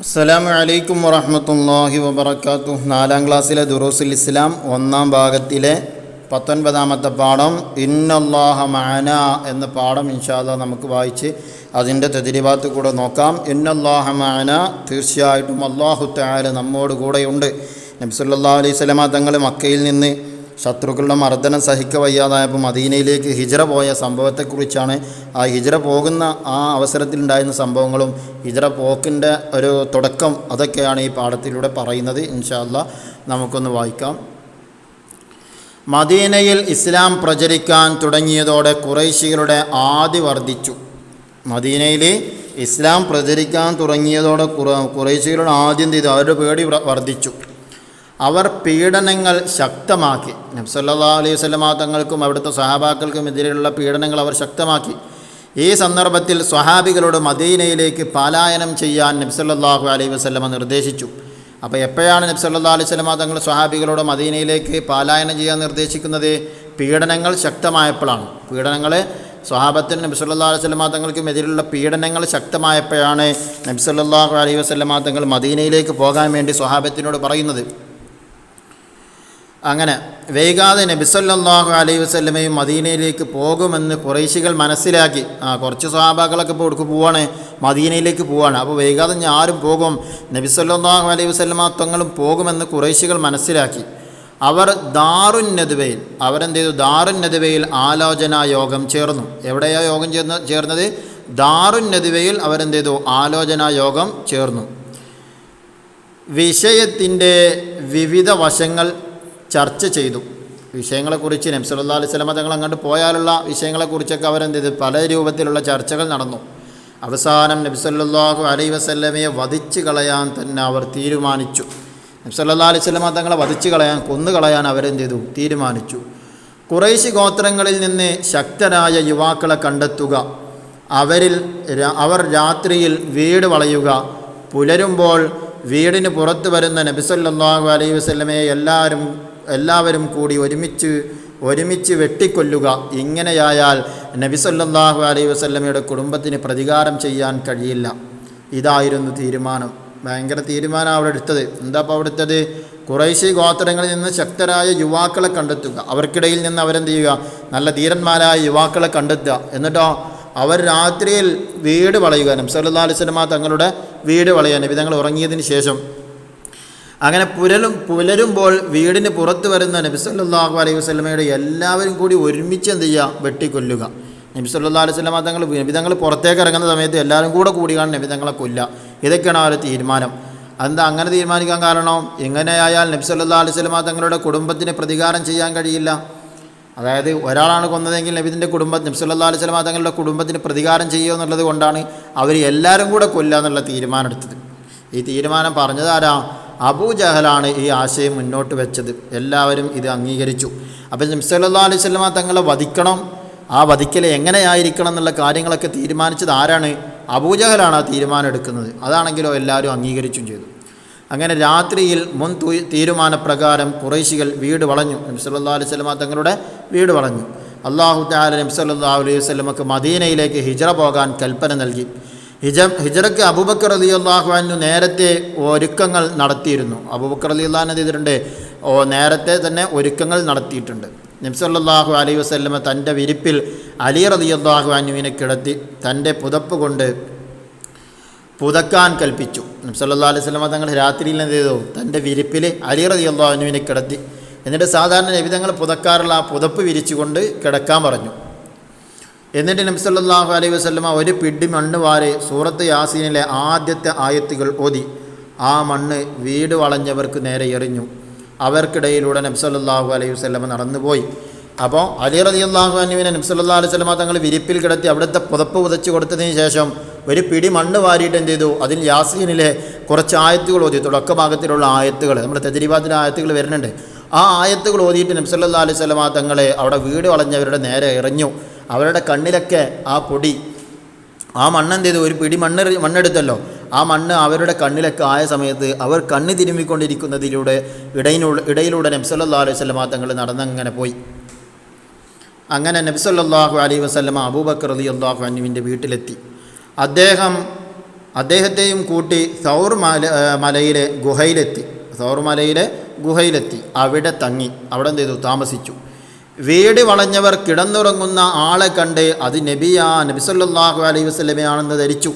അസ്സലാമു അലൈക്കും വറഹ്മത്തുള്ളാഹി വബറകാതുഹു. 4ാം ക്ലാസ്സിലെ ദുറൂസുൽ ഇസ്ലാം 1ാം ഭാഗത്തിലെ 19ാമത്തെ പാഠം ഇന്നല്ലാഹ മഅന എന്ന പാഠം ഇൻഷാ അല്ലാഹ് നമുക്ക് വായിച്ച് അതിൻ്റെ തദ്രീബാത്ത് കൂടെ നോക്കാം. ഇന്നല്ലാഹ മഅന, തീർച്ചയായിട്ടും അല്ലാഹു തആല നമ്മോട് കൂടെയുണ്ട്. നബി സല്ലല്ലാഹു അലൈഹി വസല്ലമ തങ്ങൾ മക്കയിൽ നിന്ന് ശത്രുക്കളുടെ മർദ്ദനം വയ്യാതായപ്പോൾ മദീനയിലേക്ക് ഹിജ്റ പോയ സംഭവത്തെക്കുറിച്ചാണ്. ആ ഹിജ്റ പോകുന്ന ആ അവസരത്തിലുണ്ടായിരുന്ന സംഭവങ്ങളും ഹിജ്റ പോക്കിൻ്റെ ഒരു തുടക്കം അതൊക്കെയാണ് ഈ പാഠത്തിലൂടെ പറയുന്നത്. ഇൻഷാ അല്ലാഹ് നമുക്കൊന്ന് വായിക്കാം. മദീനയിൽ ഇസ്ലാം പ്രചരിക്കാൻ തുടങ്ങിയതോടെ ഖുറൈശികളുടെ ആദി വർദ്ധിച്ചു. മദീനയിൽ ഇസ്ലാം പ്രചരിക്കാൻ തുടങ്ങിയതോടെ ഖുറൈശികളുടെ ആദ്യം ചെയ്തു അവരുടെ പേടി വർദ്ധിച്ചു. അവർ പീഡനങ്ങൾ ശക്തമാക്കി. നബി സല്ലല്ലാഹു അലൈഹി വസല്ലമ തങ്ങൾക്കും അവിടുത്തെ സ്വഹാബാക്കൾക്കും എതിരെയുള്ള പീഡനങ്ങൾ അവർ ശക്തമാക്കി. ഈ സന്ദർഭത്തിൽ സ്വഹാബികളോട് മദീനയിലേക്ക് പലായനം ചെയ്യാൻ നബി സല്ലല്ലാഹു അലൈഹി വസല്ലമ നിർദ്ദേശിച്ചു. അപ്പോൾ എപ്പോഴാണ് നബി സല്ലല്ലാഹു അലൈഹി വസല്ലമ തങ്ങൾ സ്വഹാബികളോട് മദീനയിലേക്ക് പലായനം ചെയ്യാൻ നിർദ്ദേശിക്കുന്നത്? പീഡനങ്ങൾ ശക്തമായപ്പോഴാണ്. സ്വഹാബത്തിന് നബി സല്ലല്ലാഹു അലൈഹി വസല്ലമ തങ്ങൾക്കും എതിരെയുള്ള പീഡനങ്ങൾ ശക്തമായപ്പോഴാണ് നബി സല്ലല്ലാഹു അലൈഹി വസല്ലമ തങ്ങൾ മദീനയിലേക്ക് പോകാൻ വേണ്ടി സ്വഹാബത്തിനോട് പറയുന്നത്. അങ്ങനെ വൈകാതെ നബി സല്ലല്ലാഹു അലൈഹി വസല്ലമയും മദീനയിലേക്ക് പോകുമെന്ന് ഖുറൈശികൾ മനസ്സിലാക്കി. കുറച്ച് സ്വഹാബാക്കളൊക്കെ ഇപ്പോൾ എടുക്ക് പോവാണ്, മദീനയിലേക്ക് പോവാണ്. അപ്പോൾ വൈകാതെ ആരും പോകും, നബി സല്ലല്ലാഹു അലൈഹി വസല്ലമ തങ്ങളും പോകുമെന്ന് ഖുറൈശികൾ മനസ്സിലാക്കി. അവർ അവരെന്ത് ചെയ്തു? ദാറുൻ നദ്വയിൽ ആലോചനാ യോഗം ചേർന്നു. എവിടെയാണ് യോഗം ചേർന്നത്? ദാറുൻ നദ്വയിൽ അവരെന്ത് ചെയ്തു? ആലോചനാ യോഗം ചേർന്നു. വിഷയത്തിൻ്റെ വിവിധ വശങ്ങൾ ചർച്ച ചെയ്തു. വിഷയങ്ങളെക്കുറിച്ച് നബി സല്ലല്ലാഹു അലൈഹി വസല്ലമ തങ്ങൾ അങ്ങോട്ട് പോയാലുള്ള വിഷയങ്ങളെക്കുറിച്ചൊക്കെ അവരെന്ത് ചെയ്തു? പല രൂപത്തിലുള്ള ചർച്ചകൾ നടന്നു. അവസാനം നബി സല്ലല്ലാഹു അലൈഹി വസല്ലമയെ വധിച്ചു കളയാൻ തന്നെ അവർ തീരുമാനിച്ചു. നബി സല്ലല്ലാഹു അലൈഹി വസല്ലമ തങ്ങളെ കൊന്നുകളയാൻ അവരെന്ത് ചെയ്തു? തീരുമാനിച്ചു. ഖുറൈശി ഗോത്രങ്ങളിൽ നിന്ന് ശക്തരായ യുവാക്കളെ കണ്ടെത്തുക, അവർ രാത്രിയിൽ വീട് വളയുക, പുലരുമ്പോൾ വീടിന് പുറത്തു വരുന്ന നബി സല്ലല്ലാഹു അലൈഹി വസല്ലമയെ എല്ലാവരും കൂടി ഒരുമിച്ച് വെട്ടിക്കൊല്ലുക. ഇങ്ങനെയായാൽ നബി സല്ലല്ലാഹു അലൈഹി വസല്ലമയുടെ കുടുംബത്തിന് പ്രതികാരം ചെയ്യാൻ കഴിയില്ല. ഇതായിരുന്നു തീരുമാനം. ഭയങ്കര തീരുമാനം അവിടെ എടുത്തത്. എന്താ അപ്പോൾ അവിടെ എടുത്തത്? ഖുറൈശി ഗോത്രങ്ങളിൽ നിന്ന് ശക്തരായ യുവാക്കളെ കണ്ടെത്തുക, അവർക്കിടയിൽ നിന്ന് അവരെന്ത് ചെയ്യുക? നല്ല ധീരന്മാരായ യുവാക്കളെ കണ്ടെത്തുക. എന്നിട്ടോ അവർ രാത്രിയിൽ വീട് വളയുക. നബി സല്ലല്ലാഹു അലൈഹി വസല്ലമ തങ്ങളുടെ വീട് വളയുക, നബി തങ്ങൾ ഉറങ്ങിയതിന് ശേഷം. അങ്ങനെ പുലരുമ്പോൾ വീടിന് പുറത്ത് വരുന്ന നബി സല്ലല്ലാഹു അലൈഹി വസല്ലമയുടെ എല്ലാവരും കൂടി ഒരുമിച്ച് എന്ത് ചെയ്യുക? വെട്ടിക്കൊല്ലുക. നബി സല്ലല്ലാഹു അലൈഹി വസല്ലമ നബി തങ്ങൾ പുറത്തേക്ക് ഇറങ്ങുന്ന സമയത്ത് എല്ലാവരും കൂടിയാണ് നബി തങ്ങളെ കൊല്ലുക. ഇതൊക്കെയാണ് അവരുടെ തീരുമാനം. അതെന്താ അങ്ങനെ തീരുമാനിക്കാൻ കാരണം? ഇങ്ങനെയായാൽ നബി സല്ലല്ലാഹു അലൈഹി വസല്ലമ തങ്ങളുടെ കുടുംബത്തിന് പ്രതികാരം ചെയ്യാൻ കഴിയില്ല. അതായത് ഒരാളാണ് കൊന്നതെങ്കിൽ നബി സല്ലല്ലാഹു അലൈഹി വസല്ലമ തങ്ങളുടെ കുടുംബത്തിന് പ്രതികാരം ചെയ്യുക എന്നുള്ളത് കൊണ്ടാണ് അവർ എല്ലാവരും കൂടെ കൊല്ലുക എന്നുള്ള തീരുമാനം എടുത്തത്. ഈ തീരുമാനം പറഞ്ഞതാരാ? അബൂജഹലാണ് ഈ ആശയം മുന്നോട്ട് വെച്ചത്. എല്ലാവരും ഇത് അംഗീകരിച്ചു. അപ്പോൾ നബി സല്ലല്ലാഹു അലൈഹി വസല്ലമ തങ്ങളെ വധിക്കണം. ആ വധിക്കൽ എങ്ങനെയായിരിക്കണം എന്നുള്ള കാര്യങ്ങളൊക്കെ തീരുമാനിച്ചത് ആരാണ്? അബൂജഹലാണ് ആ തീരുമാനം എടുക്കുന്നത്. അതാണെങ്കിലോ എല്ലാവരും അംഗീകരിച്ചും ചെയ്തു. അങ്ങനെ രാത്രിയിൽ തീരുമാനപ്രകാരം ഖുറൈശികൾ വീട് വളഞ്ഞു. നബി സല്ലല്ലാഹു അലൈഹി വസല്ലമ തങ്ങളുടെ വീട് വളഞ്ഞു. അല്ലാഹു തആല നബി സല്ലല്ലാഹു അലൈഹി വസല്ലമക്ക് മദീനയിലേക്ക് ഹിജ്റ പോകാൻ കൽപ്പന നൽകി. ഹിജ്റയ്ക്ക് അബൂബക്കർ റളിയല്ലാഹു അൻഹു നേരത്തെ ഒരുക്കങ്ങൾ നടത്തിയിരുന്നു. അബൂബക്കർ റളിയല്ലാഹു അൻഹു ചെയ്തിട്ടുണ്ട്, നേരത്തെ തന്നെ ഒരുക്കങ്ങൾ നടത്തിയിട്ടുണ്ട്. നബി സല്ലല്ലാഹു അലൈഹി വസല്ലമ തൻ്റെ വിരിപ്പിൽ അലി റളിയല്ലാഹു അൻഹുവിനെ കിടത്തി തൻ്റെ പുതപ്പ് കൊണ്ട് പുതക്കാൻ കൽപ്പിച്ചു. നബി സല്ലല്ലാഹു അലൈഹി വസല്ലമ തങ്ങൾ രാത്രിയിൽ എന്ത് ചെയ്തു? തൻ്റെ വിരിപ്പിൽ അലി റളിയല്ലാഹു അൻഹുവിനെ കിടത്തി. എന്നിട്ട് സാധാരണ നബി തങ്ങൾ പുതക്കാറുള്ള ആ പുതപ്പ് വിരിച്ചുകൊണ്ട് കിടക്കാൻ പറഞ്ഞു. എന്നിട്ട് നബി സല്ലല്ലാഹു അലൈഹി വസല്ലമ ഒരു പിടി മണ്ണ് വാരി സൂറത്ത് യാസീനിലെ ആദ്യത്തെ ആയത്തുകൾ ഓതി ആ മണ്ണ് വീട് വളഞ്ഞവർക്ക് നേരെ എറിഞ്ഞു. അവർക്കിടയിലൂടെ നബി സല്ലല്ലാഹു അലൈഹി വസല്ലമ നടന്നുപോയി. അപ്പോൾ അലി റളിയല്ലാഹു അൻഹുവിനെ നബി സല്ലല്ലാഹു അലൈഹി വസല്ലമ തങ്ങൾ വിരിപ്പിൽ കിടത്തി അവിടുത്തെ പുതപ്പ് പുതച്ച് കൊടുത്തതിന് ശേഷം ഒരു പിടി മണ്ണ് വാരിയിട്ട് എന്ത് ചെയ്തു? അതിൽ യാസീനിലെ കുറച്ച് ആയത്തുകൾ ഓതി. തുടക്ക ഭാഗത്തിലുള്ള ആയത്തുകൾ, നമ്മുടെ തദ്രീബാത്തിലെ ആയത്തുകൾ വരുന്നുണ്ട്. ആ ആയത്തുകൾ ഓതിയിട്ട് നബി സല്ലല്ലാഹു അലൈഹി വസല്ലമ തങ്ങളെ അവിടെ വീട് വളഞ്ഞവരുടെ നേരെ എറിഞ്ഞു. അവരുടെ കണ്ണിലൊക്കെ ആ പൊടി, ആ മണ്ണെന്ത് ചെയ്തു? ഒരു പിടി മണ്ണെടുത്തല്ലോ, ആ മണ്ണ് അവരുടെ കണ്ണിലൊക്കെ ആയ സമയത്ത് അവർ കണ്ണ് തിരുമ്മിക്കൊണ്ടിരിക്കുന്നതിലൂടെ ഇടയിലൂടെ നബി സല്ലല്ലാഹു അലൈഹി വസല്ലമ തങ്ങൾ നടന്നങ്ങനെ പോയി. അങ്ങനെ നബി സല്ലല്ലാഹു അലൈഹി വസല്ലമ അബൂബക്കർ റളിയല്ലാഹു അൻഹുവിൻ്റെ വീട്ടിലെത്തി. അദ്ദേഹം അദ്ദേഹത്തെയും കൂട്ടി സൗർ മലയിലെ ഗുഹയിലെത്തി അവിടെ തങ്ങി. അവിടെ എന്ത് ചെയ്തു? താമസിച്ചു. വീട് വളഞ്ഞവർ കിടന്നുറങ്ങുന്ന ആളെ കണ്ട് അത് നബി സല്ലല്ലാഹു അലൈഹി വസല്ലമയാണെന്ന് ധരിച്ചു.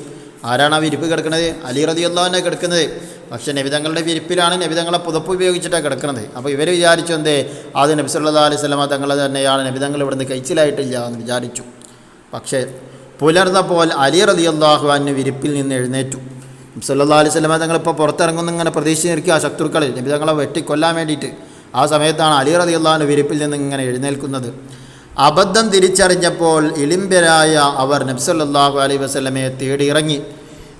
ആരാണ് ആ വിരിപ്പ് കിടക്കുന്നത്? അലി റളിയല്ലാഹു അൻഹു കിടക്കുന്നത്. പക്ഷേ നബി തങ്ങളുടെ വിരിപ്പിലാണ്, നബി തങ്ങളെ പുതപ്പ് ഉപയോഗിച്ചിട്ടാണ് കിടക്കുന്നത്. അപ്പോൾ ഇവർ വിചാരിച്ചു എന്തേ, അത് നബി സല്ലല്ലാഹു അലൈഹി വസല്ലമ തങ്ങൾ തന്നെയാണ്, നബി തങ്ങൾ ഇവിടുന്ന് കഴിച്ചിലായിട്ടില്ല എന്ന് വിചാരിച്ചു. പക്ഷേ പുലർന്നപ്പോൾ അലി റളിയല്ലാഹു അൻഹു വിരിപ്പിൽ നിന്ന് എഴുന്നേറ്റു. നബി സല്ലല്ലാഹു അലൈഹി വസല്ലമ തങ്ങൾ ഇപ്പോൾ പുറത്തിറങ്ങുന്ന ഇങ്ങനെ പ്രതീക്ഷിച്ചിരിക്കുക ശത്രുക്കൾ നബി തങ്ങളെ വെട്ടിക്കൊല്ലാൻ വേണ്ടിയിട്ട്. ആ സമയത്താണ് അലി റളിയല്ലാഹു അൻഹു വിരിപ്പിൽ നിന്ന് ഇങ്ങനെ എഴുന്നേൽക്കുന്നത്. അബദ്ധം തിരിച്ചറിഞ്ഞപ്പോൾ ഇളിമ്പരായ അവർ നബി സല്ലല്ലാഹു അലൈഹി വസല്ലമയെ തേടി ഇറങ്ങി.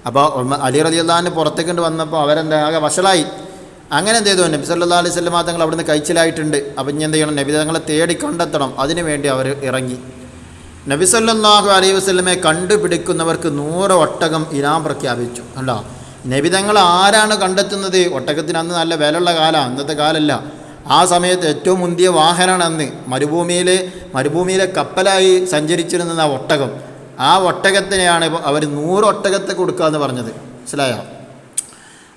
അപ്പോൾ അലി റളിയല്ലാഹു അൻഹു പുറത്തേക്കൊണ്ട് വന്നപ്പോൾ അവരെന്താ ആകെ വഷളായി. അങ്ങനെ എന്ത് ചെയ്തു? നബി സല്ലല്ലാഹു അലൈഹി വസല്ലമ തങ്ങൾ അവിടുന്ന് കഴിച്ചിലായിട്ടുണ്ട്. അപ്പം ഇനി എന്ത് ചെയ്യണം? നബി തങ്ങളെ തേടി കണ്ടെത്തണം. അതിനു വേണ്ടി അവർ ഇറങ്ങി. നബി സല്ലല്ലാഹു അലൈഹി വസല്ലമയെ കണ്ടുപിടിക്കുന്നവർക്ക് 100 ഒട്ടകം ഇനാം പ്രഖ്യാപിച്ചു. അല്ല, നബി തങ്ങൾ ആരാണ് കണ്ടെത്തുന്നത്? ഒട്ടകത്തിന് അന്ന് നല്ല വിലയുള്ള കാലമാണ്, അന്നത്തെ കാലമല്ല. ആ സമയത്ത് ഏറ്റവും മുന്തിയ വാഹനമാണ് അന്ന്. മരുഭൂമിയിലെ കപ്പലായി സഞ്ചരിച്ചിരുന്ന ഒട്ടകം. ആ ഒട്ടകത്തിനെയാണ് അവർ 100 ഒട്ടകത്തെ കൊടുക്കാമെന്ന് പറഞ്ഞത്. മനസ്സിലായോ?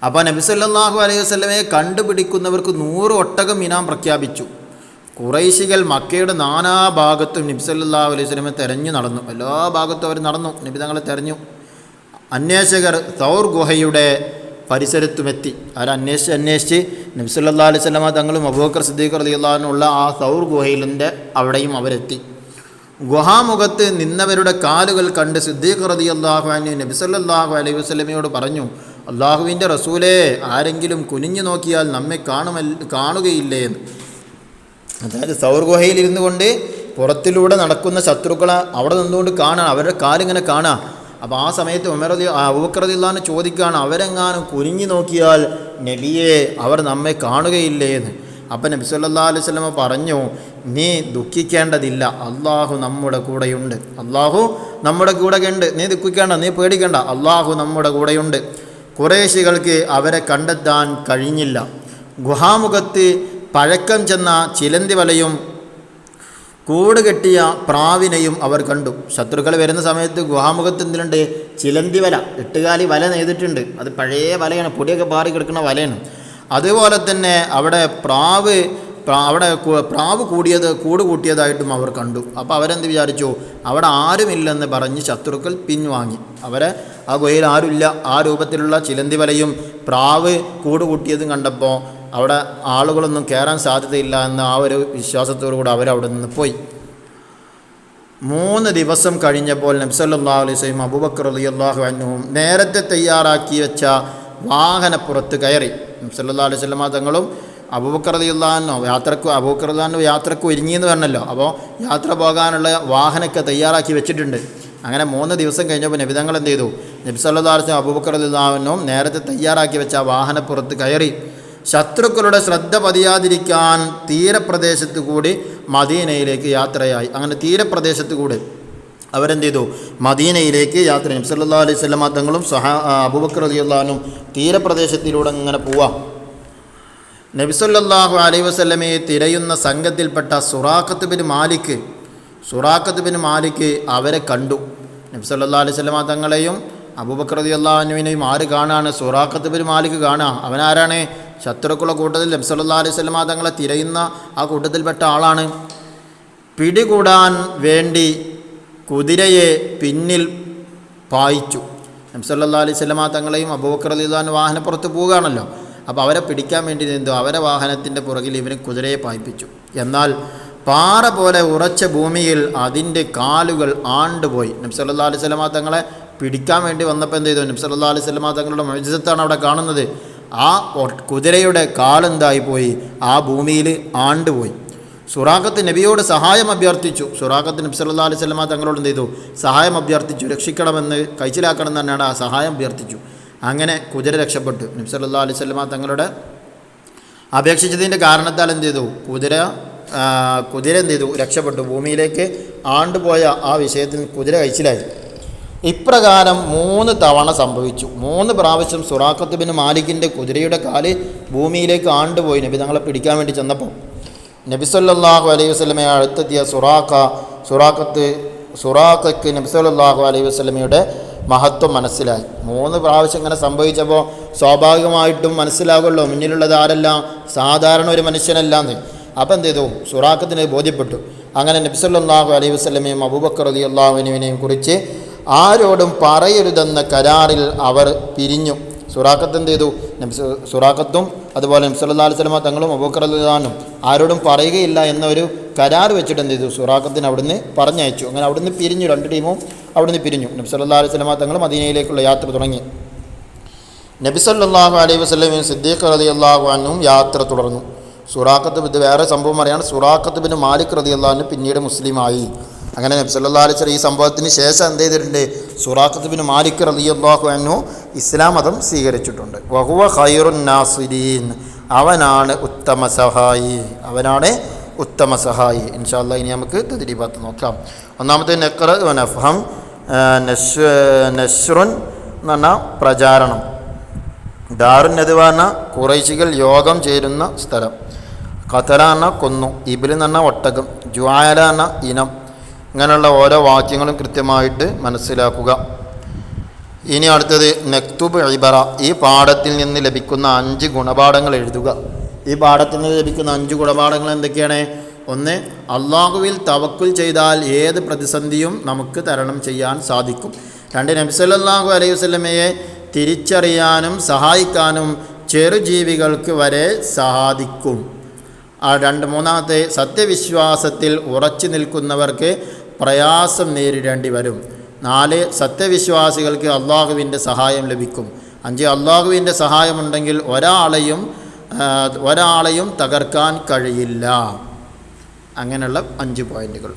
അപ്പോൾ നബി സല്ലല്ലാഹു അലൈഹി വസല്ലമയെ കണ്ടുപിടിക്കുന്നവർക്ക് 100 ഒട്ടകം ഇനാം പ്രഖ്യാപിച്ചു. ഖുറൈശികൾ മക്കയുടെ നാനാഭാഗത്തും നബി സല്ലല്ലാഹു അലൈഹി വസല്ലമയെ തെരഞ്ഞു നടന്നു. എല്ലാ ഭാഗത്തും അവർ നടന്നു, നബി തങ്ങളെ തെരഞ്ഞു. അന്വേഷകർ സൗർ ഗുഹയുടെ പരിസരത്തുമെത്തി. അന്വേഷിച്ച് നബി സല്ലല്ലാഹു അലൈഹി വസല്ലമ തങ്ങളും അബൂബക്കർ സിദ്ദീഖ് റളിയല്ലാഹു അൻഹു ഉള്ള ആ സൗർ ഗുഹയിലെ അവിടെയും അവരെത്തി. ഗുഹാമുഖത്ത് നിന്നവരുടെ കാലുകൾ കണ്ട് സിദ്ദീഖ് റളിയല്ലാഹു അൻഹു നബി സല്ലല്ലാഹു അലൈഹി വസല്ലമയോട് പറഞ്ഞു, അള്ളാഹുവിൻ്റെ റസൂലേ, ആരെങ്കിലും കുനിഞ്ഞു നോക്കിയാൽ നമ്മെ കാണുകയില്ലേ എന്ന്. അതായത് സൗർ ഗുഹയിൽ ഇരുന്നു കൊണ്ട് പുറത്തിലൂടെ നടക്കുന്ന ശത്രുക്കളെ അവിടെ നിന്നുകൊണ്ട് കാണാം, അവരുടെ കാലിങ്ങനെ കാണാം. അപ്പോൾ ആ സമയത്ത് അബൂബക്കർ റളിയല്ലാഹു അൻഹു ചോദിക്കുകയാണ്, അവരെങ്ങാനും കുനിഞ്ഞു നോക്കിയാൽ നബിയെ അവർ നമ്മെ കാണുകയില്ലേ എന്ന്. അപ്പം നബി സല്ലല്ലാഹു അലൈഹി വസല്ലമ പറഞ്ഞു, നീ ദുഃഖിക്കേണ്ടതില്ല, അള്ളാഹു നമ്മുടെ കൂടെയുണ്ട്. അള്ളാഹു നമ്മുടെ കൂടെയുണ്ട്, നീ ദുഃഖിക്കേണ്ട, നീ പേടിക്കേണ്ട, അള്ളാഹു നമ്മുടെ കൂടെയുണ്ട്. ഖുറൈശികൾക്ക് അവരെ കണ്ടെത്താൻ കഴിഞ്ഞില്ല. ഗുഹാമുഖത്ത് പഴക്കം ചെന്ന ചിലന്തി വലയും കൂട് കെട്ടിയ പ്രാവിനെയും അവർ കണ്ടു. ശത്രുക്കൾ വരുന്ന സമയത്ത് ഗുഹാമുഖത്ത് എന്തിനുണ്ട്? ചിലന്തി വല, 8 കാലി വല നെയ്തിട്ടുണ്ട്. അത് പഴയ വലയാണ്, പൊടിയൊക്കെ പാറി കിടക്കുന്ന വലയാണ്. അതുപോലെ തന്നെ അവിടെ പ്രാവ് കൂട് കൂട്ടിയതായിട്ടും അവർ കണ്ടു. അപ്പോൾ അവരെന്ത് വിചാരിച്ചു? അവിടെ ആരുമില്ലെന്ന് പറഞ്ഞ് ശത്രുക്കൾ പിൻവാങ്ങി. അവരെ ആ ഗുഹയിൽ ആരുമില്ല. ആ രൂപത്തിലുള്ള ചിലന്തി വലയും പ്രാവ് കൂട് കൂട്ടിയതും കണ്ടപ്പോൾ അവിടെ ആളുകളൊന്നും കയറാൻ സാധ്യതയില്ല എന്ന ആ ഒരു വിശ്വാസത്തോടു കൂടി അവരവിടെ നിന്ന് പോയി. 3 ദിവസം കഴിഞ്ഞപ്പോൾ നബി സല്ലല്ലാഹു അലൈഹി വസല്ലം അബൂബക്കർ റളിയല്ലാഹു അൻഹുവും നേരത്തെ തയ്യാറാക്കി വെച്ച വാഹനപ്പുറത്ത് കയറി. നബി സല്ലല്ലാഹു അലൈഹി വസല്ലം തങ്ങളും അബൂബക്കർ റളിയല്ലാഹു അൻഹു യാത്രക്ക് ഒരുങ്ങിയെന്ന് പറഞ്ഞല്ലോ. അപ്പോൾ യാത്ര പോകാനുള്ള വാഹനമൊക്കെ തയ്യാറാക്കി വെച്ചിട്ടുണ്ട്. അങ്ങനെ 3 ദിവസം കഴിഞ്ഞപ്പോൾ നബി തങ്ങൾ എന്ത് ചെയ്തു? നബി സല്ലല്ലാഹു അലൈഹി വസല്ലം അബൂബക്കർ റളിയല്ലാഹു അൻഹുവും നേരത്തെ തയ്യാറാക്കി വെച്ച വാഹനപ്പുറത്ത് കയറി. ശത്രുക്കളുടെ ശ്രദ്ധ പതിയാതിരിക്കാൻ തീരപ്രദേശത്ത് കൂടി മദീനയിലേക്ക് യാത്രയായി. അങ്ങനെ തീരപ്രദേശത്ത് കൂടി അവരെന്ത് ചെയ്തു? മദീനയിലേക്ക് യാത്ര. നബി സല്ലല്ലാഹു അലൈഹി വസല്ലം തങ്ങളും അബൂബക്കർ റളിയല്ലാഹു അൻഹു തീരപ്രദേശത്തിലൂടെ ഇങ്ങനെ പോവാം. നബി സല്ലല്ലാഹു അലൈഹി വസല്ലമയെ തിരയുന്ന സംഘത്തിൽപ്പെട്ട സുറാഖത്ത് ബിൻ മാലിക് അവരെ കണ്ടു. നബി സല്ലല്ലാഹു അലൈഹി വസല്ലം തങ്ങളെയും അബൂബക്കർ റളിയല്ലാഹു അൻഹുവിനെയും ആര് കാണാണ്? സുറാഖത്ത് ബിൻ മാലിക് കാണുക. അവനാരാണ്? ശത്രുക്കളുടെ കൂട്ടത്തിൽ നബി സല്ലല്ലാഹു അലൈഹി വസല്ലം തങ്ങളെ തിരയുന്ന ആ കൂട്ടത്തിൽപ്പെട്ട ആളാണ്. പിടികൂടാൻ വേണ്ടി കുതിരയെ പിന്നിൽ പായിച്ചു. നബി സല്ലല്ലാഹു അലൈഹി വസല്ലം തങ്ങളെയും അബൂബക്കർ റളിയല്ലാഹു അൻഹു വാഹനപ്പുറത്ത് പോവുകയാണല്ലോ. അപ്പോൾ അവരെ പിടിക്കാൻ വേണ്ടി അവരെ വാഹനത്തിൻ്റെ പുറകിൽ ഇവന് കുതിരയെ പായിപ്പിച്ചു. എന്നാൽ പാറ പോലെ ഉറച്ച ഭൂമിയിൽ അതിൻ്റെ കാലുകൾ ആണ്ടുപോയി. നബി സല്ലല്ലാഹു അലൈഹി വസല്ലം തങ്ങളെ പിടിക്കാൻ വേണ്ടി വന്നപ്പോൾ എന്ത് ചെയ്തു? നബി സല്ലല്ലാഹു അലൈഹി വസല്ലം തങ്ങളുടെ മുഅ്ജിസത്താണ് അവിടെ കാണുന്നത്. ആ കുതിരയുടെ കാലെന്തായി പോയി? ആ ഭൂമിയിൽ ആണ്ടുപോയി. സുറാഖത്ത് നബിയോട് സഹായം അഭ്യർത്ഥിച്ചു. സുറാഖത്ത് നബി സല്ലല്ലാഹു അലൈഹി വസല്ലം തങ്ങളോട് എന്ത് ചെയ്തു? സഹായം അഭ്യർത്ഥിച്ചു. രക്ഷിക്കണമെന്ന്, കഴിച്ചിലാക്കണം എന്ന് തന്നെയാണ് ആ സഹായം അഭ്യർത്ഥിച്ചു. അങ്ങനെ കുതിര രക്ഷപ്പെട്ടു. നബി സല്ലല്ലാഹു അലൈഹി വസല്ലം തങ്ങളുടെ അപേക്ഷിച്ചതിൻ്റെ കാരണത്താൽ എന്ത് ചെയ്തു? കുതിര എന്ത് ചെയ്തു? രക്ഷപ്പെട്ടു. ഭൂമിയിലേക്ക് ആണ്ടുപോയ ആ വിഷയത്തിൽ കുതിര കഴിച്ചിലായി. ഇപ്രകാരം 3 തവണ സംഭവിച്ചു. 3 പ്രാവശ്യം സുറാഖത്ത് ബിൻ മാലിക്കിൻ്റെ കുതിരയുടെ കാല് ഭൂമിയിലേക്ക് ആണ്ടുപോയി. നബി തങ്ങളെ പിടിക്കാൻ വേണ്ടി ചെന്നപ്പോൾ നബി സല്ലല്ലാഹു അലൈഹി വസല്ലമയെ അടുത്തെത്തിയ സുറാഖക്ക് നബി സല്ലല്ലാഹു അലൈഹി വസല്ലമയുടെ മഹത്വം മനസ്സിലായി. 3 പ്രാവശ്യം ഇങ്ങനെ സംഭവിച്ചപ്പോൾ സ്വാഭാവികമായിട്ടും മനസ്സിലാകുമല്ലോ മുന്നിലുള്ളത് ആരെല്ലാം, സാധാരണ ഒരു മനുഷ്യനല്ലാന്ന്. അപ്പം എന്ത് ചെയ്തു, സുറാഖത്തിന് ബോധ്യപ്പെട്ടു. അങ്ങനെ നബി സല്ലല്ലാഹു അലൈഹി വസല്ലമയും അബൂബക്കർ റളിയല്ലാഹു അൻഹുവിനെയും കുറിച്ച് ആരോടും പറയരുതെന്ന കരാറിൽ അവർ പിരിഞ്ഞു. സുറാഖത്ത് എന്ത് ചെയ്തു, സുറാഖത്തും അതുപോലെ നബി സല്ലല്ലാഹു അലൈഹി വസല്ലമ തങ്ങളും അബൂബക്കർ റളിയല്ലാഹു അൻഹും ആരോടും പറയുകയില്ല എന്നൊരു കരാർ വെച്ചിട്ട് എന്ത് ചെയ്തു, സുറാഖത്തിന് അവിടുന്ന് പറഞ്ഞയച്ചു. അങ്ങനെ അവിടുന്ന് പിരിഞ്ഞു, 2 ടീമും അവിടുന്ന് പിരിഞ്ഞു. നബി സല്ലല്ലാഹു അലൈഹി വസല്ലമ തങ്ങൾ മദീനയിലേക്കുള്ള യാത്ര തുടങ്ങി. നബി സല്ലല്ലാഹു അലൈഹി വസല്ലമയും സിദ്ദീഖ് റളിയല്ലാഹു അൻഹും യാത്ര തുടർന്നു. സുറാഖത്ത്, ഇത് വേറെ സംഭവം പറയാണ്, സുറാഖത്ത് ബിൻ മാലിക് റളിയല്ലാഹു അൻഹു പിന്നീട് മുസ്ലിമായി. അങ്ങനെ നബി സല്ലല്ലാഹു അലൈഹി വസല്ലം ഈ സംഭവത്തിന് ശേഷം എന്ത് ചെയ്തിട്ടുണ്ട്, സുറാഖത്ത് ബിൻ മാലിക് റളിയല്ലാഹു അൻഹു ഇസ്ലാം മതം സ്വീകരിച്ചിട്ടുണ്ട്. വഹുവ ഖൈറുൻ നാസിരീൻ, അവനാണ് ഉത്തമ സഹായി, അവനാണ് ഉത്തമ സഹായി. ഇൻഷാ അല്ലാഹ് ഇനി നമുക്ക് തദ്രീബാത്ത് നോക്കാം. ഒന്നാമത്തെ നഖ്റ വനഫഹം, നശ്റുൻ എന്ന് പറഞ്ഞാൽ പ്രചാരണം, ദാറുൻ നദ്വ എന്ന ഖുറൈശികൾ യോഗം ചേരുന്ന സ്ഥലം, ഖതല എന്ന കൊന്നു, ഇബിൽ എന്ന് പറഞ്ഞാൽ ഒട്ടകം, ജുആല എന്ന ഇനം. ഇങ്ങനെയുള്ള ഓരോ വാക്യങ്ങളും കൃത്യമായിട്ട് മനസ്സിലാക്കുക. ഇനി അടുത്തത് നക്തുബ് ഇബറ, ഈ പാഠത്തിൽ നിന്ന് ലഭിക്കുന്ന 5 ഗുണപാഠങ്ങൾ എഴുതുക. ഈ പാഠത്തിൽ നിന്ന് ലഭിക്കുന്ന 5 ഗുണപാഠങ്ങൾ എന്തൊക്കെയാണ്? 1, അള്ളാഹുവിൽ തവക്കുൽ ചെയ്താൽ ഏത് പ്രതിസന്ധിയും നമുക്ക് തരണം ചെയ്യാൻ സാധിക്കും. 2, നബി സല്ലല്ലാഹു അലൈഹി വസല്ലമയെ തിരിച്ചറിയാനും സഹായിക്കാനും ചെറുജീവികൾക്ക് വരെ സാധിക്കും. 3, സത്യവിശ്വാസത്തിൽ ഉറച്ചു നിൽക്കുന്നവർക്ക് പ്രയാസം നേരിടേണ്ടി വരും. 4, സത്യവിശ്വാസികൾക്ക് അള്ളാഹുവിൻ്റെ സഹായം ലഭിക്കും. 5, അള്ളാഹുവിൻ്റെ സഹായമുണ്ടെങ്കിൽ ഒരാളെയും തകർക്കാൻ കഴിയില്ല. അങ്ങനെയുള്ള 5 പോയിന്റുകൾ.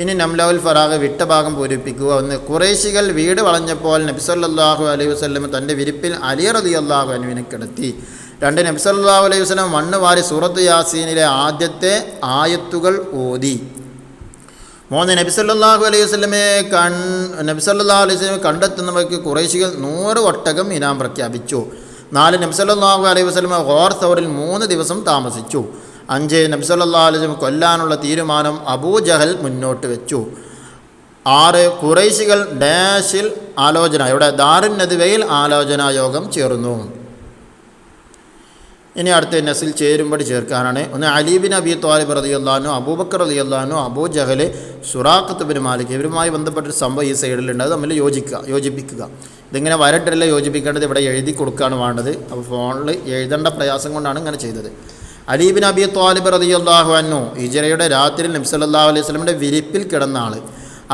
ഇനി നംലഉൽ ഫറാഗ് വിട്ട ഭാഗം പൂരിപ്പിക്കുക. 1, ഖുറൈശികൾ വീട് വളഞ്ഞപ്പോൾ നബി സല്ലല്ലാഹു അലൈഹി വസല്ലം തൻ്റെ വിരിപ്പിൽ അലി റളിയല്ലാഹു അൻഹുവിനെ കിടത്തി. 2, നബി സല്ലല്ലാഹു അലൈഹി വസല്ലം മണ്ണ് വാരി സൂറത്ത് യാസീനിലെ ആദ്യത്തെ ആയത്തുകൾ ഓതി. 3, നബി സല്ലല്ലാഹു അലൈഹി വസല്ലമയെ കണ്ടെത്തുന്നവർക്ക് ഖുറൈശികൾ 100 ഒട്ടകം ഇനാം പ്രഖ്യാപിച്ചു. 4, നബി സല്ലല്ലാഹു അലൈഹി വസല്ലമ ഗോർ സൗറിൽ 3 ദിവസം താമസിച്ചു. 5, നബി സല്ലല്ലാഹു അലൈഹി വസല്ലം കൊല്ലാനുള്ള തീരുമാനം അബൂജഹൽ മുന്നോട്ട് വെച്ചു. 6, ഖുറൈശികൾ ഡാഷിൽ ആലോചന, ഇവിടെ ദാറുൻ നദ്വയിൽ ആലോചനാ യോഗം ചേർന്നു. ഇനി അടുത്ത നസിൽ ചേരുമ്പടി ചേർക്കാനാണ്. 1, അലി ബിൻ അബി ത്വാലിബ് റളിയല്ലാഹു അൻഹു, അബൂബക്കർ റളിയല്ലാഹു അൻഹു, അബൂജഹൽ, സുറാഖത്ത് ബിൻ മാലിക്, ഇവരുമായി ബന്ധപ്പെട്ടൊരു സംഭവം ഈ സൈഡിലുണ്ട്. അത് തമ്മിൽ യോജിപ്പിക്കുക. ഇതിങ്ങനെ വരട്ടല്ല യോജിപ്പിക്കേണ്ടത്, ഇവിടെ എഴുതി കൊടുക്കുകയാണ് വേണ്ടത്. അപ്പോൾ ഫോണിൽ എഴുതേണ്ട പ്രയാസം കൊണ്ടാണ് ഇങ്ങനെ ചെയ്തത്. അലി ബിൻ അബി ത്വാലിബ് റളിയല്ലാഹു അൻഹു ഹിജ്റയുടെ രാത്രിയിൽ നബി സല്ലല്ലാഹു അലൈഹി വസല്ലമയുടെ വിരിപ്പിൽ കിടന്ന ആൾ.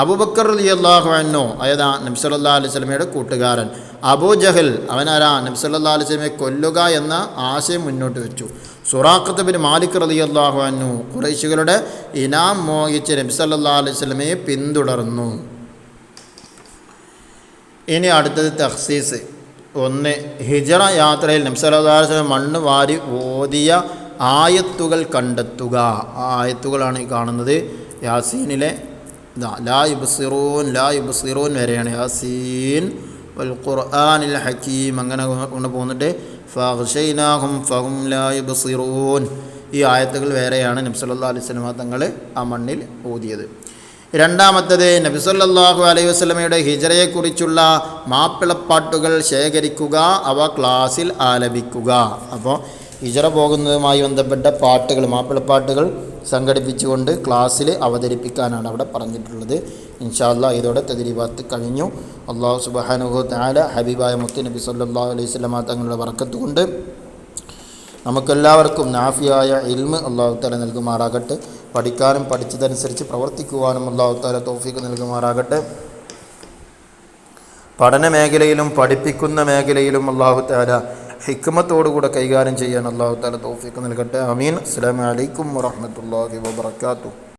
അബൂബക്കർ റളിയല്ലാഹു അൻഹു അയതാ നബി സല്ലല്ലാഹു അലൈഹി വസല്ലമയുടെ കൂട്ടുകാരൻ. അബൂജഹൽ അവനാരാ, നബി സല്ലല്ലാഹു അലൈഹി വസല്ലമയെ കൊല്ലുക എന്ന ആശയം മുന്നോട്ട് വെച്ചു. സുറാഖത്ത് ബിൻ മാലിക് റളിയല്ലാഹു അൻഹു ഖുറൈശികളുടെ ഇനാം മോഹിച്ച് നബി സല്ലല്ലാഹു അലൈഹി വസല്ലമയെ പിന്തുടർന്നു. ഇനി അടുത്തത് തഖ്സീസ്. 1, ഹിജ്റ യാത്രയിൽ നബി സല്ലല്ലാഹു അലൈഹി വസല്ലം മണ്ണ് വാരി ഓതിയ ആയത്തുകൾ കണ്ടെത്തുക. ആ ആയത്തുകളാണ് ഈ കാണുന്നത്. യാസീനിലെ ലാ യുബ്സിറൂൻ വരെയാണ്. യാസീൻ വൽ ഖുർആനിൽ ഹക്കീം അങ്ങനെ കൊണ്ട് പോന്നിട്ട് ഫഗ്ശൈനാഹും ഫഹും ലാ യുബ്സിറൂൻ, ഈ ആയത്തുകൾ വേറെയാണ് നബി സല്ലല്ലാഹു അലൈഹി വസല്ലം തങ്ങൾ ആ മണ്ണിൽ ഓതിയത്. രണ്ടാമത്തേത് നബി സല്ലല്ലാഹു അലൈഹി വസല്ലമയുടെ ഹിജ്റയെക്കുറിച്ചുള്ള മാപ്പിളപ്പാട്ടുകൾ ശേഖരിക്കുക, അവ ക്ലാസ്സിൽ ആലപിക്കുക. അപ്പോൾ ഹിജ്റ പോകുന്നതുമായി ബന്ധപ്പെട്ട പാട്ടുകൾ, മാപ്പിളപ്പാട്ടുകൾ സംഘടിപ്പിച്ചുകൊണ്ട് ക്ലാസ്സിൽ അവതരിപ്പിക്കാനാണ് അവിടെ പറഞ്ഞിട്ടുള്ളത്. ഇൻഷാ അല്ലാഹ് ഇതോടെ തദ്രീബാത്ത് കഴിഞ്ഞു. അല്ലാഹു സുബ്ഹാനഹു വ തആല ഹബീബായ മുത്ത് നബി സല്ലല്ലാഹു അലൈഹി വസല്ലമ തങ്ങളുടെ ബറക്കത്ത് കൊണ്ട് നമുക്കെല്ലാവർക്കും നാഫിയായ ഇൽമ് അല്ലാഹു തആല നൽകുമാറാകട്ടെ. പഠിക്കാനും പഠിച്ചതനുസരിച്ച് പ്രവർത്തിക്കുവാനും അല്ലാഹു തആല തൗഫീഖ് നൽകുമാറാകട്ടെ. പഠന മേഖലയിലും പഠിപ്പിക്കുന്ന മേഖലയിലും അല്ലാഹു തആല ഹിക്മത്തോടുകൂടെ കൈകാര്യം ചെയ്യാൻ അല്ലാഹു തആല തൗഫീഖ് നൽകട്ടെ. ആമീൻ. അസ്സലാമു അലൈക്കും വറഹ്മത്തുള്ളാഹി വബറകാതുഹു.